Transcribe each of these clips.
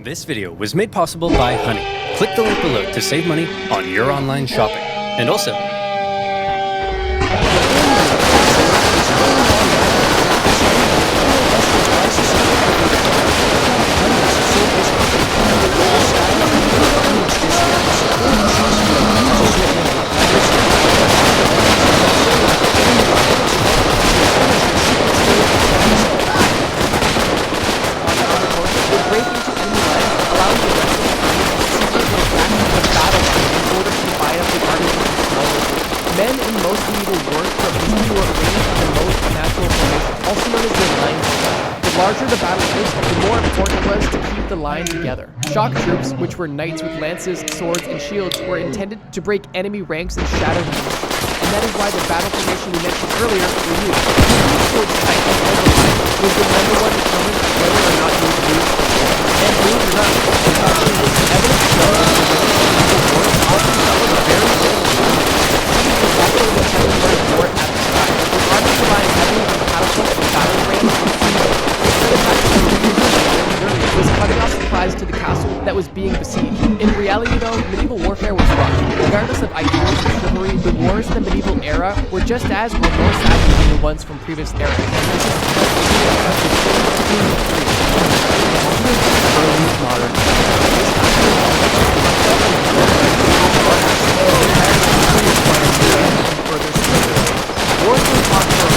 This video was made possible by Honey. Click the link below to save money on your online shopping. And also, men in most medieval wars from these two were arranged in the most natural formation, also known as the line. The larger the battle is, the more important it was to keep the line together. Shock troops, which were knights with lances, swords, and shields, were intended to break enemy ranks and shatter them. And that is why the battle formation we mentioned earlier were used. Towards tight and over line was the number one determinant of whether or not you would lose the war. And believe it or not, evidence shows that the war often suffered very little. To the castle that was being besieged. In reality though, medieval warfare was rough. Regardless of ideals or chivalry, the wars in the medieval era were just as or more savage than the ones from previous eras. Wars were fought for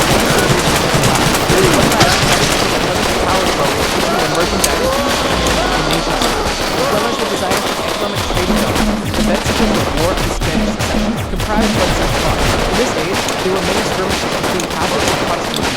emerging dynasties and nations, as well as the desire for economic trading zones. The Mexican War of the Spanish Succession comprised of such plots. In this age, there were many skirmishes between Catholic and Protestant.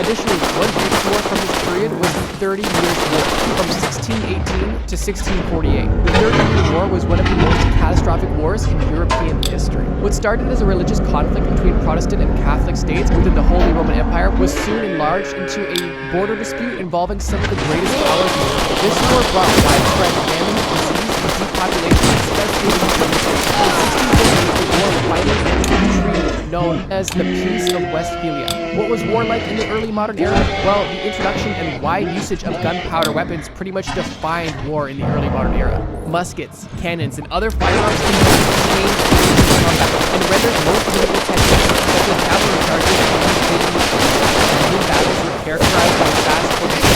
Additionally, one big war from this period was the 30 Years' War, from 1618 to 1648. The 30-Year War was one of the most catastrophic wars in European history. What started as a religious conflict between Protestant and Catholic states within the Holy Roman Empire was soon enlarged into a border dispute involving some of the greatest powers in the world. This war brought widespread famine, disease, and depopulation, especially in the Philippines. In 1648, the war finally ended with a treaty known as the Peace of Westphalia. What was war like in the early modern era? Well, the introduction and wide usage of gunpowder weapons pretty much defined war in the early modern era. Muskets, cannons, and other firearms changed combat and rendered most medieval techniques, such as cavalry charges, and battles were characterized by fast formation,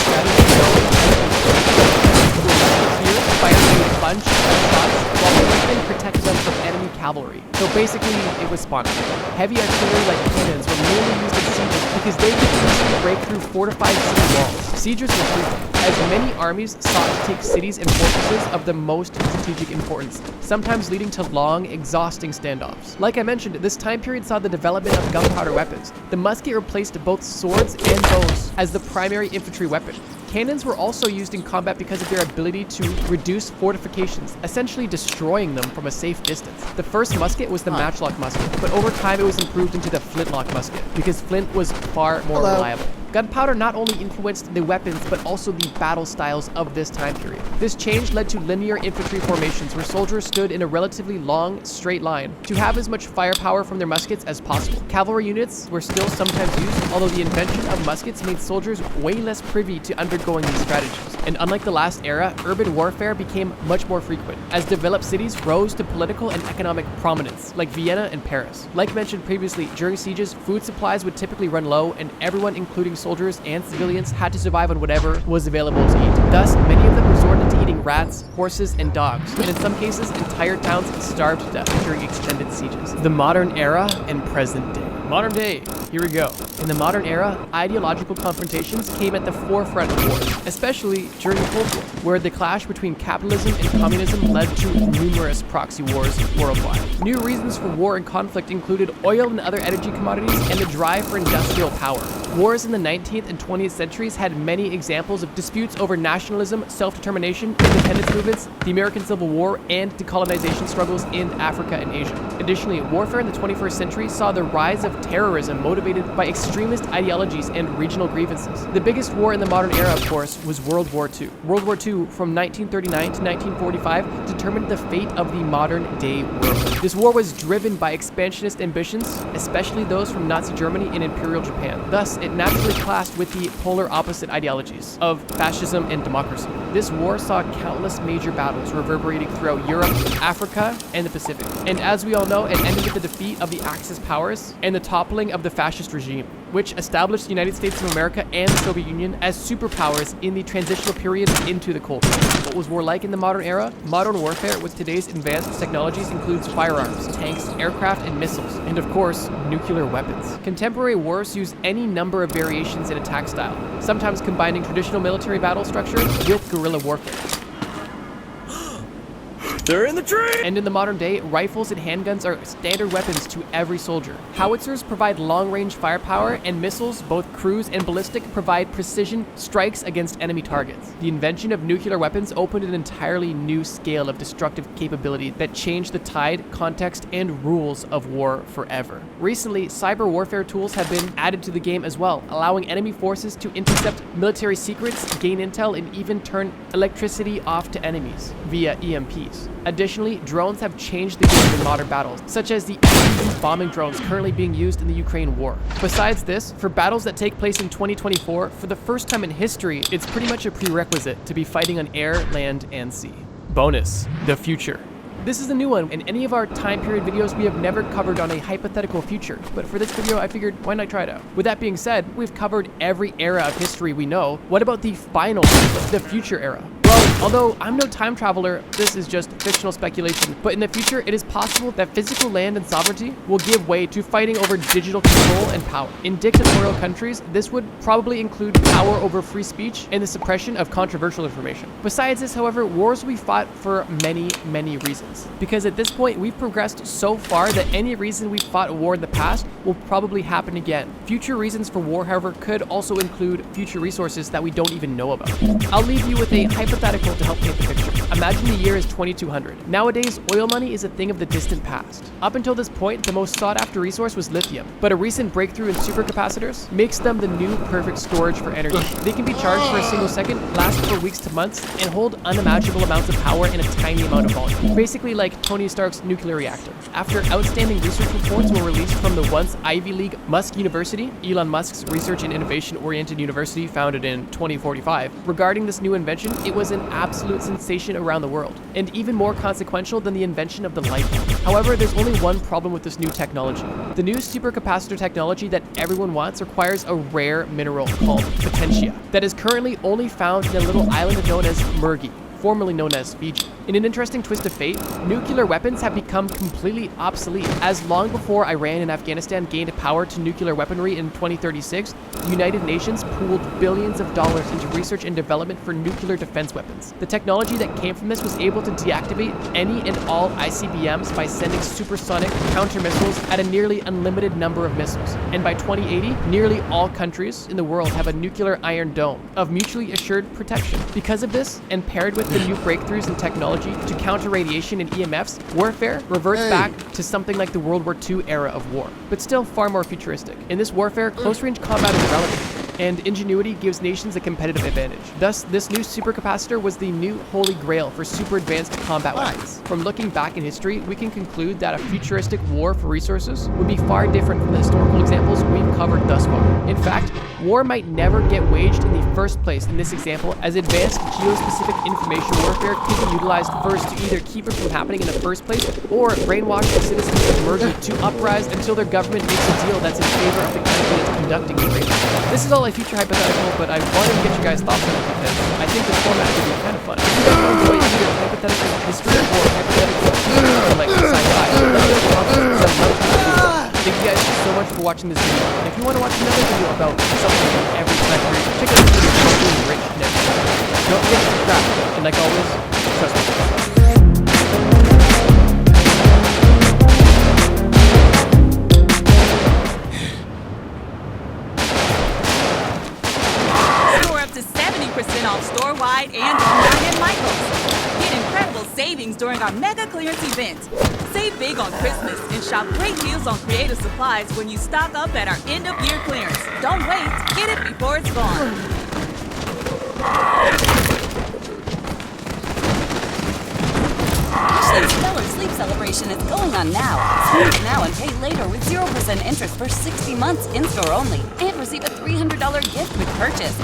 strategy, firing a bunch of shots while the weapon protected them from enemy cavalry. So basically, it was sponsored. Heavy artillery like cannons were mainly used in sieges because they could easily break through fortified city walls. Siegers were frequent, as many armies sought to take cities and fortresses of the most strategic importance, sometimes leading to long, exhausting standoffs. Like I mentioned, this time period saw the development of gunpowder weapons. The musket replaced both swords and bows as the primary infantry weapon. Cannons were also used in combat because of their ability to reduce fortifications, essentially destroying them from a safe distance. The first musket was the matchlock musket, but over time it was improved into the flintlock musket because flint was far more reliable. Gunpowder not only influenced the weapons, but also the battle styles of this time period. This change led to linear infantry formations where soldiers stood in a relatively long, straight line to have as much firepower from their muskets as possible. Cavalry units were still sometimes used, although the invention of muskets made soldiers way less privy to undergoing these strategies. And unlike the last era, urban warfare became much more frequent, as developed cities rose to political and economic prominence, like Vienna and Paris. Like mentioned previously, during sieges, food supplies would typically run low, and everyone, including soldiers and civilians, had to survive on whatever was available to eat. Thus, many of them resorted to eating rats, horses, and dogs, and in some cases, entire towns starved to death during extended sieges. The modern era and present day. Modern day, here we go. In the modern era, ideological confrontations came at the forefront of war, especially during the Cold War, where the clash between capitalism and communism led to numerous proxy wars worldwide. New reasons for war and conflict included oil and other energy commodities and the drive for industrial power. Wars in the 19th and 20th centuries had many examples of disputes over nationalism, self-determination, independence movements, the American Civil War, and decolonization struggles in Africa and Asia. Additionally, warfare in the 21st century saw the rise of terrorism motivated by extremist ideologies and regional grievances. The biggest war in the modern era, of course, was World War II. World War II, from 1939 to 1945, determined the fate of the modern-day world. This war was driven by expansionist ambitions, especially those from Nazi Germany and Imperial Japan. Thus, it naturally clashed with the polar opposite ideologies of fascism and democracy. This war saw countless major battles reverberating throughout Europe, Africa, and the Pacific. And as we all know, it ended with the defeat of the Axis powers and the toppling of the fascist regime, which established the United States of America and the Soviet Union as superpowers in the transitional period into the Cold War. What was war like in the modern era? Modern warfare with today's advanced technologies includes firearms, tanks, aircraft, and missiles, and of course, nuclear weapons. Contemporary wars use any number of variations in attack style, sometimes combining traditional military battle structure with guerrilla warfare. They're in the tree! And in the modern day, rifles and handguns are standard weapons to every soldier. Howitzers provide long-range firepower, and missiles, both cruise and ballistic, provide precision strikes against enemy targets. The invention of nuclear weapons opened an entirely new scale of destructive capability that changed the tide, context, and rules of war forever. Recently, cyber warfare tools have been added to the game as well, allowing enemy forces to intercept military secrets, gain intel, and even turn electricity off to enemies via EMPs. Additionally, drones have changed the game in modern battles, such as the FPV bombing drones currently being used in the Ukraine war. Besides this, for battles that take place in 2024, for the first time in history, it's pretty much a prerequisite to be fighting on air, land, and sea. Bonus: the future. This is a new one. In any of our time period videos, we have never covered on a hypothetical future, but for this video, I figured, why not try it out? With that being said, we've covered every era of history we know. What about the final, the future era? Well, although I'm no time traveler, this is just fictional speculation, but in the future, it is possible that physical land and sovereignty will give way to fighting over digital control and power. In dictatorial countries, this would probably include power over free speech and the suppression of controversial information. Besides this, however, wars will be fought for many, many reasons. Because at this point, we've progressed so far that any reason we fought a war in the past will probably happen again. Future reasons for war, however, could also include future resources that we don't even know about. I'll leave you with a hypothetical to help paint the picture. Imagine the year is 2200. Nowadays, oil money is a thing of the distant past. Up until this point, the most sought-after resource was lithium, but a recent breakthrough in supercapacitors makes them the new perfect storage for energy. They can be charged for a single second, last for weeks to months, and hold unimaginable amounts of power in a tiny amount of volume. Basically like Tony Stark's nuclear reactor. After outstanding research reports were released from the once Ivy League Musk University, Elon Musk's research and innovation-oriented university founded in 2045, regarding this new invention, it was an absolute sensation around the world, and even more consequential than the invention of the light bulb. However, there's only one problem with this new technology. The new supercapacitor technology that everyone wants requires a rare mineral called potentia that is currently only found in a little island known as Mergui, formerly known as Fiji. In an interesting twist of fate, nuclear weapons have become completely obsolete, as long before Iran and Afghanistan gained power to nuclear weaponry in 2036, the United Nations pooled billions of dollars into research and development for nuclear defense weapons. The technology that came from this was able to deactivate any and all ICBMs by sending supersonic counter missiles at a nearly unlimited number of missiles. And by 2080, nearly all countries in the world have a nuclear iron dome of mutually assured protection. Because of this, and paired with the new breakthroughs in technology to counter radiation and EMFs, warfare reverts back to something like the World War II era of war, but still far more futuristic. In this warfare, close-range combat is relevant, and ingenuity gives nations a competitive advantage. Thus, this new supercapacitor was the new holy grail for super advanced combat weapons. From looking back in history, we can conclude that a futuristic war for resources would be far different from the historical examples we've covered thus far. In fact, war might never get waged in the first place in this example, as advanced geospecific information warfare can be utilized first to either keep it from happening in the first place, or brainwash the citizens of Mergui to uprise until their government makes a deal that's in favor of the country that's conducting the raid. This is all a future hypothetical, but I wanted to get you guys' thoughts on it because I think this format could be kind of fun. If you guys enjoy either hypothetical history or hypothetical like sci-fi, let me know in the comments because I'd love to do that. Thank you guys so much for watching this video. And if you want to watch another video about something in every time period, check out this video called Being Rich next time. Don't forget to subscribe, and like always, trust me. To 70% off store-wide and online at Michael's. Get incredible savings during our mega clearance event. Save big on Christmas and shop great deals on creative supplies when you stock up at our end-of-year clearance. Don't wait. Get it before it's gone. Stellar Sleep Celebration. promotion is going on now. Spend now and pay later with 0% interest for 60 months in-store only. And receive a $300 gift with purchase.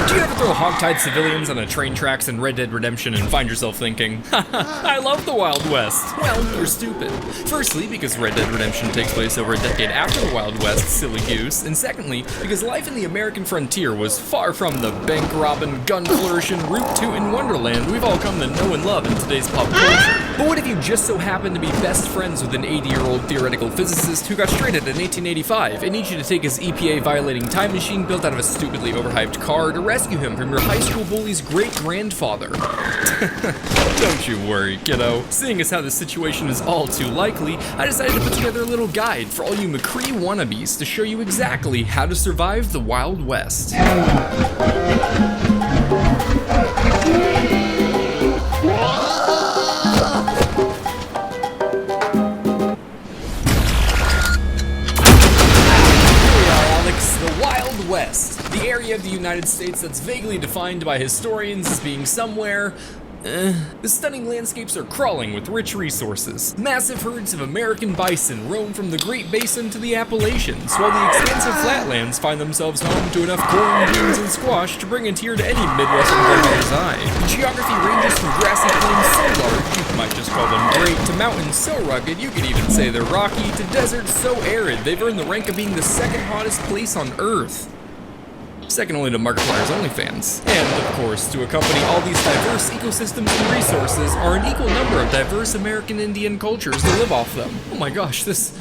Do you ever throw hogtied civilians on a train tracks in Red Dead Redemption and find yourself thinking, haha, I love the Wild West? Well, you're stupid. Firstly, because Red Dead Redemption takes place over a decade after the Wild West, silly goose. And secondly, because life in the American frontier was far from the bank robbing, gun flourishing, root tootin' wonderland we've all come to know and love in today's pop culture. But what if you just so happen to be best friends with an 80-year-old theoretical physicist who got stranded in 1885 and needs you to take his EPA-violating time machine built out of a stupidly overhyped car to rescue him from your high school bully's great-grandfather? Don't you worry, kiddo. Seeing as how this situation is all too likely, I decided to put together a little guide for all you McCree wannabes to show you exactly how to survive the Wild West. West, the area of the United States that's vaguely defined by historians as being somewhere. The stunning landscapes are crawling with rich resources. Massive herds of American bison roam from the Great Basin to the Appalachians, while the expansive flatlands find themselves home to enough corn, beans, and squash to bring a tear to any Midwestern gardener's eye. The geography ranges from grassy plains so large you might just call them great, to mountains so rugged you could even say they're rocky, to deserts so arid they've earned the rank of being the second hottest place on Earth. Second only to Markiplier's OnlyFans. And, of course, to accompany all these diverse ecosystems and resources are an equal number of diverse American Indian cultures that live off them. Oh my gosh, this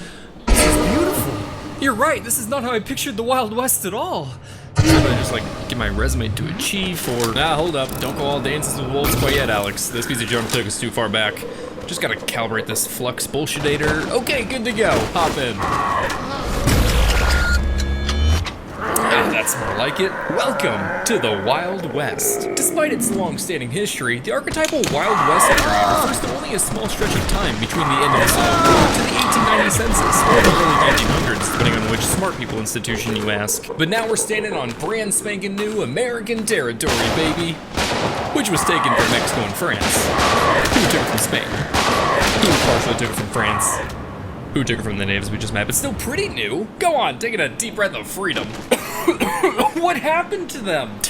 is beautiful. You're right, this is not how I pictured the Wild West at all. Should I just, give my resume to a chief, or... Nah, hold up, don't go all dances with wolves quite yet, Alex. This piece of junk took us too far back. Just gotta calibrate this flux bullshitator. Okay, good to go. Hop in. That's more like it. Welcome to the Wild West. Despite its long-standing history, the archetypal Wild West period refers to only a small stretch of time between the end of the Civil War to the 1890 census, or the early 1900s, depending on which smart people institution you ask. But now we're standing on brand spanking new American territory, baby. Which was taken from Mexico and France. Who took it from Spain? Who partially took it from France? Who took it from the natives we just met, but still pretty new. Go on, taking a deep breath of freedom. What happened to them?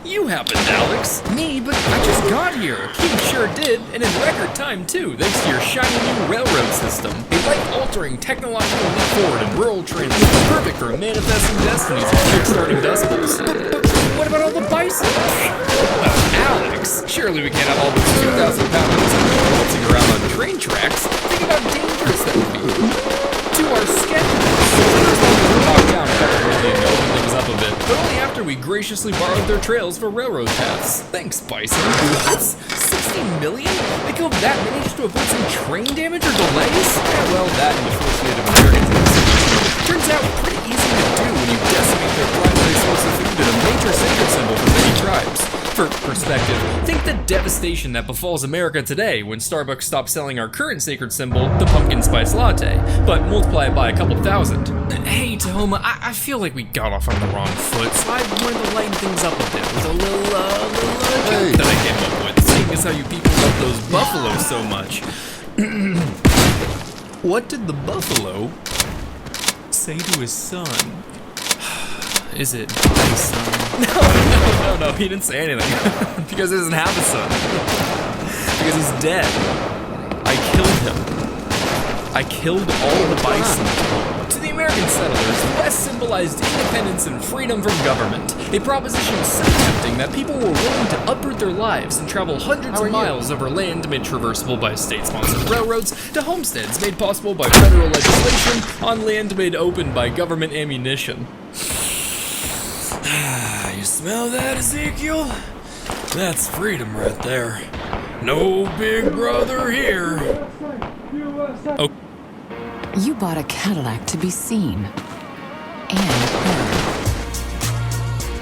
You happened, Alex. Me, but I just got here. You sure did, and in record time too, thanks to your shiny new railroad system. A life-altering technological leap forward in rural transit, perfect for manifesting destinies and kick-starting decibels. But what about all the bison? Alex, surely we can't have all those 2,000-pound bison waltzing around on train tracks. Think about how dangerous that would be. To our skeptics, talk down and open things up a bit, but only after we graciously borrowed their trails for railroad paths. Thanks, bison. What? 60 million? They killed that many just to avoid some train damage or delays? Yeah, well, that and the full state of Americans. Turns out pretty easy to do when you decimate their primary source of food and a major sacred symbol for many tribes. For perspective, think the devastation that befalls America today when Starbucks stopped selling our current sacred symbol, the pumpkin spice latte, but multiply it by a couple thousand. Hey, Tahoma, I feel like we got off on the wrong foot, so I wanted to lighten things up a bit with a little joke that I came up with, seeing as how you people love those buffaloes so much. What did the buffalo say to his son? Is it my son? No, he didn't say anything. Because he doesn't have a son. Because he's dead. I killed him. I killed all the bison. To the American settlers, the West symbolized independence and freedom from government. A proposition so tempting that people were willing to uproot their lives and travel hundreds of miles over land made traversable by state-sponsored railroads to homesteads made possible by federal legislation on land made open by government ammunition. You smell that, Ezekiel? That's freedom right there. No big brother here. Oh. You bought a Cadillac to be seen and heard.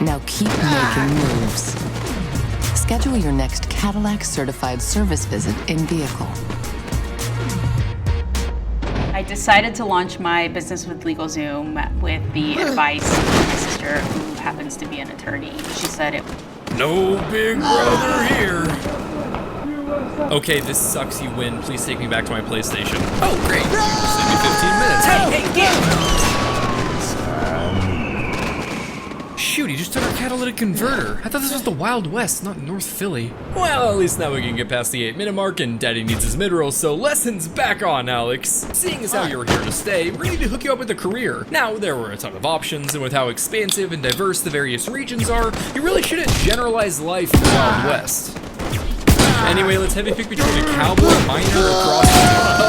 Now keep making moves. Schedule your next Cadillac certified service visit in vehicle. I decided to launch my business with LegalZoom with the advice of my sister, who happens to be an attorney. She said it. No big brother here. Okay, this sucks, you win. Please take me back to my PlayStation. Oh, great. Just give me 15 minutes. Hey, Shoot, he just took our catalytic converter. I thought this was the Wild West, not North Philly. Well, at least now we can get past the 8-minute mark and Daddy needs his mid-roll, so lessons back on, Alex. Seeing as how you're here to stay, we're ready to hook you up with a career. Now, there were a ton of options, and with how expansive and diverse the various regions are, you really shouldn't generalize life in the Wild West. Anyway, let's heavy pick between a cowboy, a miner, or a prostitute.